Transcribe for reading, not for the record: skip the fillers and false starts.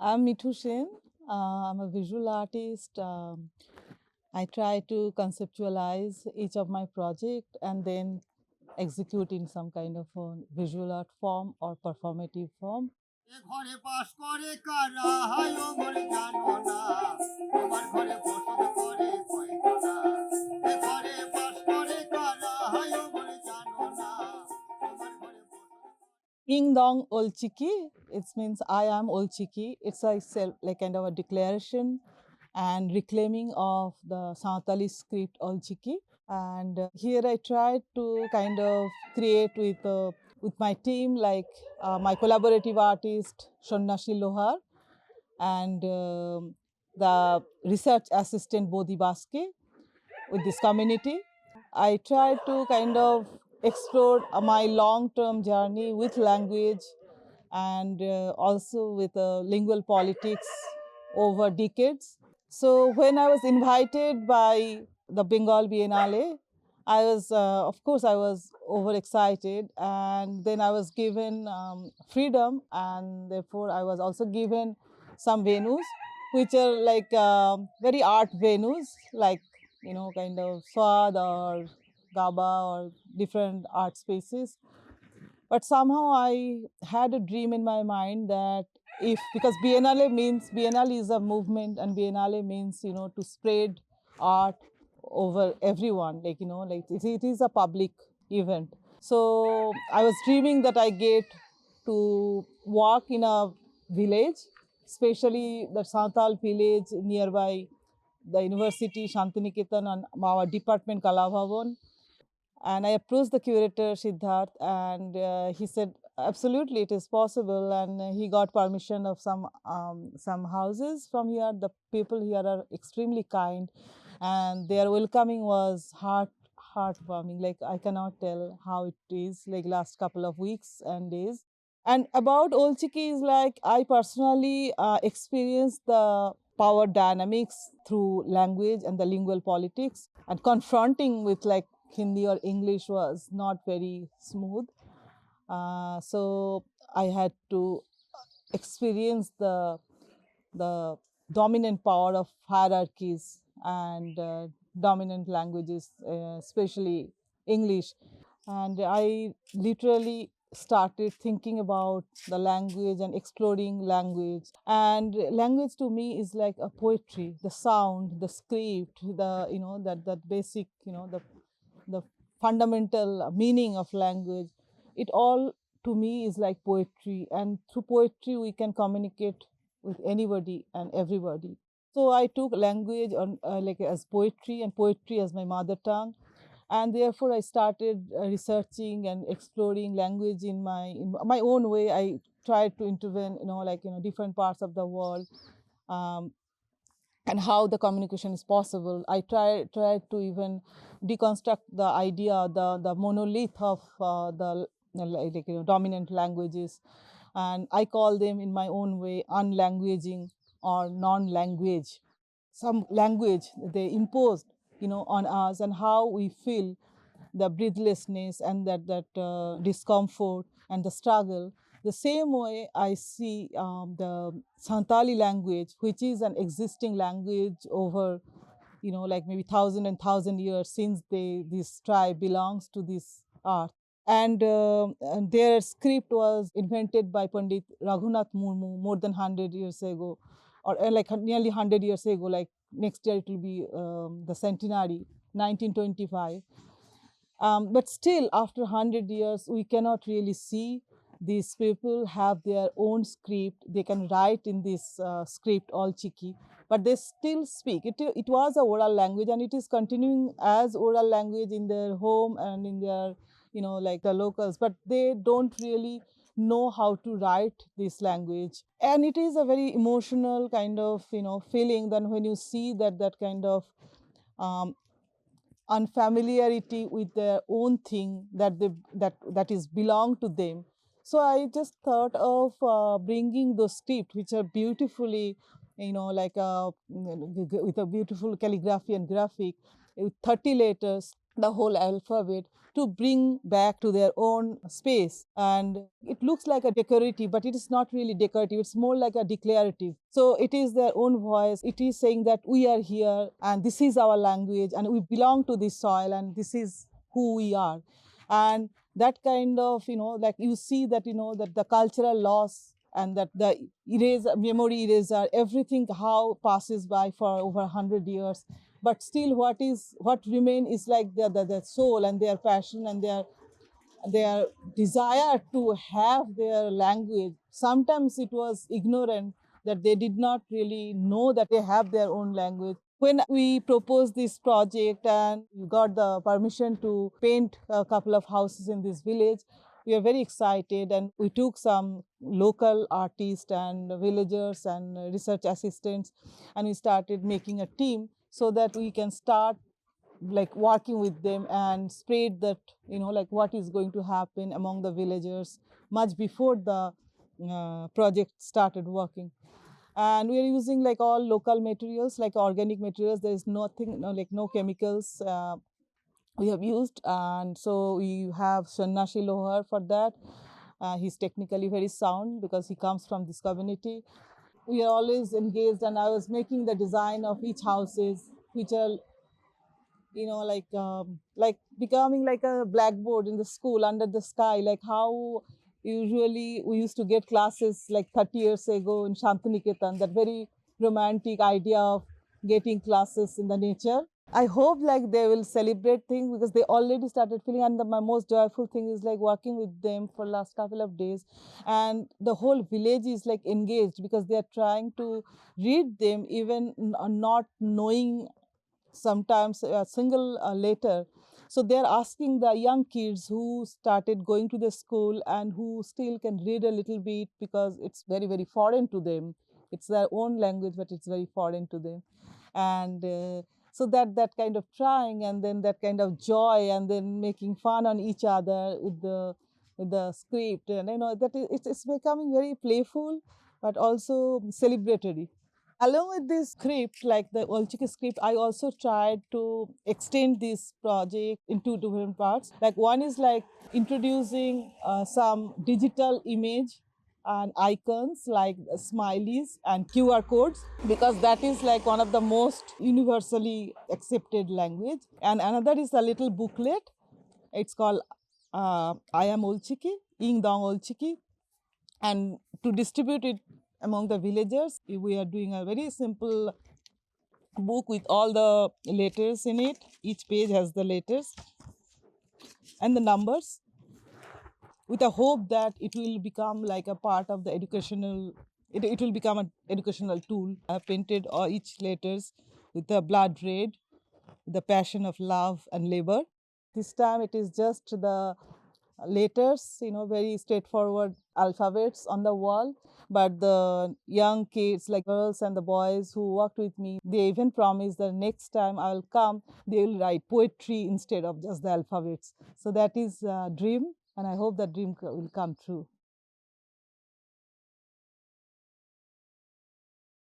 I'm Mithu Sen. I'm a visual artist. I try to conceptualize each of my project and then execute in some kind of a visual art form or performative form. এ ঘরে বাস করে কারা হায় ও মোরে জানো না তোমার ঘরে বসত করে কয়জনা এ ঘরে বাস করে কারা হায় ও মোরে জানো না তোমার ঘরে Ing Dong Ol Chiki, it means I am Ol Chiki. It's a self, like kind of a declaration and reclaiming of the Santali script Ol Chiki. And here I tried to kind of create with my team, like my collaborative artist Sanyasi Lohar and the research assistant Bodhi Baske with this community. I tried to kind of explore my long-term journey with language and also with lingual politics over decades. So when I was invited by the Bengal Biennale, I was, of course, I was overexcited, and then I was given freedom, and therefore I was also given some venues, which are like very art venues, like kind of Swad or Gaba or different art spaces. But somehow I had a dream in my mind that if, because Biennale is a movement, and Biennale means, to spread art over everyone, like, like it is a public event. So I was dreaming that I get to walk in a village, especially the Santal village nearby the university, Santiniketan, and our department, Kalabhavan. And I approached the curator, Siddharth, and he said, absolutely, it is possible. And he got permission of some houses from here. The people here are extremely kind, and their welcoming was heartwarming. Like, I cannot tell how it is, like last couple of weeks and days. And about Ol Chiki is like, I personally experienced the power dynamics through language and the lingual politics, and confronting with like Hindi or English was not very smooth. So I had to experience the dominant power of hierarchies and dominant languages, especially English. And I literally started thinking about the language and exploring language. And language to me is like a poetry, the sound, the script, the that basic, the fundamental meaning of language. It all to me is like poetry, and through poetry we can communicate with anybody and everybody. So I took language on like as poetry, and poetry as my mother tongue, and therefore I started researching and exploring language in my own way. I tried to intervene, like different parts of the world, um, and how the communication is possible. I tried to even deconstruct the idea, the monolith of the like dominant languages, and I call them in my own way unlanguaging or non-language. Some language they imposed, on us, and how we feel the breathlessness and that discomfort and the struggle. The same way I see the Santali language, which is an existing language over, like maybe thousand years since this tribe belongs to this earth. And their script was invented by Pandit Raghunath Murmu more than 100 years ago, or like nearly 100 years ago. Like next year, it will be the centenary, 1925. But still, after 100 years, we cannot really see these people have their own script. They can write in this script, Ol Chiki, but they still speak. It was a oral language, and it is continuing as oral language in their home and in their, like the locals, but they don't really know how to write this language. And it is a very emotional kind of, feeling then when you see that kind of um, unfamiliarity with their own thing that is belong to them. So I just thought of bringing those scripts, which are beautifully, like with a beautiful calligraphy and graphic with 30 letters, the whole alphabet to bring back to their own space. And it looks like a decorative, but it is not really decorative. It's more like a declarative. So it is their own voice. It is saying that we are here and this is our language and we belong to this soil and this is who we are. And that kind of, like you see that, that the cultural loss and that the eraser, memory eraser, everything how passes by for over 100 years, but still what remain is like their soul and their passion and their desire to have their language. Sometimes it was ignorant that they did not really know that they have their own language. When we proposed this project and we got the permission to paint a couple of houses in this village, we are very excited and we took some local artists and villagers and research assistants and we started making a team so that we can start like working with them and spread that, like what is going to happen among the villagers much before the project started working. And we are using like all local materials, like organic materials. There is nothing, like no chemicals we have used. And so we have Sanyasi Lohar for that. He's technically very sound because he comes from this community. We are always engaged, and I was making the design of each houses, which are like becoming like a blackboard in the school under the sky, like how usually we used to get classes like 30 years ago in Santiniketan, that very romantic idea of getting classes in the nature. I hope like they will celebrate things because they already started feeling, and my most joyful thing is like working with them for last couple of days, and the whole village is like engaged because they are trying to read them even not knowing sometimes a single letter. So they're asking the young kids who started going to the school and who still can read a little bit because it's very, very foreign to them. It's their own language, but it's very foreign to them. And so that kind of trying and then that kind of joy and then making fun on each other with the script, and that it's becoming very playful but also celebratory. Along with this script, like the Ol Chiki script, I also tried to extend this project into different parts. Like one is like introducing some digital image and icons like smileys and QR codes, because that is like one of the most universally accepted language. And another is a little booklet. It's called I am Ol Chiki, Ing Dong Ol Chiki, and to distribute it among the villagers, we are doing a very simple book with all the letters in it. Each page has the letters and the numbers, with a hope that it will become like a part of the educational, it will become an educational tool. I have painted all each letters with the blood red, the passion of love and labor. This time it is just the letters, very straightforward alphabets on the wall. But the young kids, like girls and the boys who worked with me, they even promised that next time I will come, they will write poetry instead of just the alphabets. So that is a dream, and I hope that dream will come true.